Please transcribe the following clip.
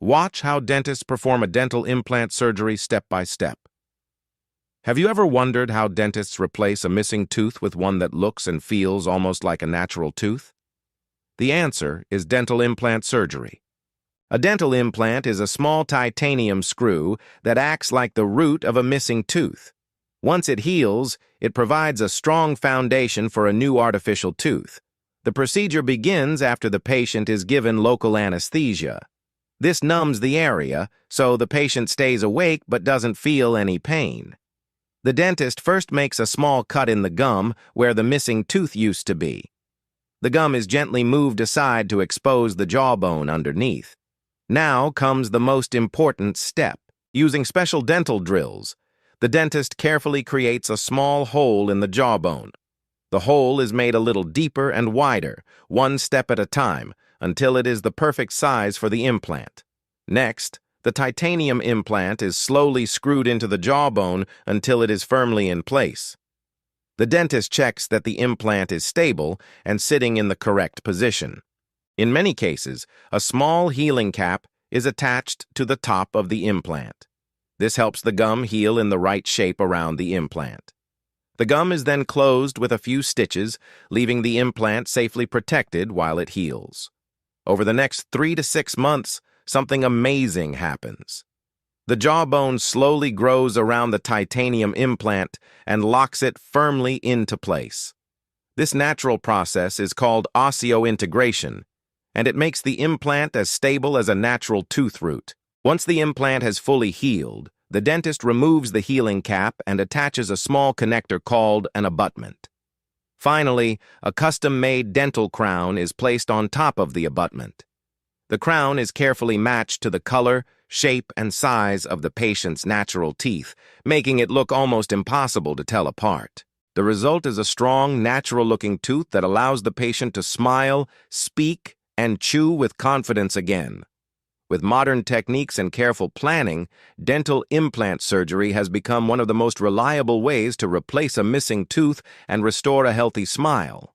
Watch how dentists perform a dental implant surgery step by step. Have you ever wondered how dentists replace a missing tooth with one that looks and feels almost like a natural tooth? The answer is dental implant surgery. A dental implant is a small titanium screw that acts like the root of a missing tooth. Once it heals, it provides a strong foundation for a new artificial tooth. The procedure begins after the patient is given local anesthesia. This numbs the area, so the patient stays awake but doesn't feel any pain. The dentist first makes a small cut in the gum where the missing tooth used to be. The gum is gently moved aside to expose the jawbone underneath. Now comes the most important step. Using special dental drills, the dentist carefully creates a small hole in the jawbone. The hole is made a little deeper and wider, one step at a time, until it is the perfect size for the implant. Next, the titanium implant is slowly screwed into the jawbone until it is firmly in place. The dentist checks that the implant is stable and sitting in the correct position. In many cases, a small healing cap is attached to the top of the implant. This helps the gum heal in the right shape around the implant. The gum is then closed with a few stitches, leaving the implant safely protected while it heals. Over the next 3 to 6 months, something amazing happens. The jawbone slowly grows around the titanium implant and locks it firmly into place. This natural process is called osseointegration, and it makes the implant as stable as a natural tooth root. Once the implant has fully healed, the dentist removes the healing cap and attaches a small connector called an abutment. Finally, a custom-made dental crown is placed on top of the abutment. The crown is carefully matched to the color, shape, and size of the patient's natural teeth, making it look almost impossible to tell apart. The result is a strong, natural-looking tooth that allows the patient to smile, speak, and chew with confidence again. With modern techniques and careful planning, dental implant surgery has become one of the most reliable ways to replace a missing tooth and restore a healthy smile.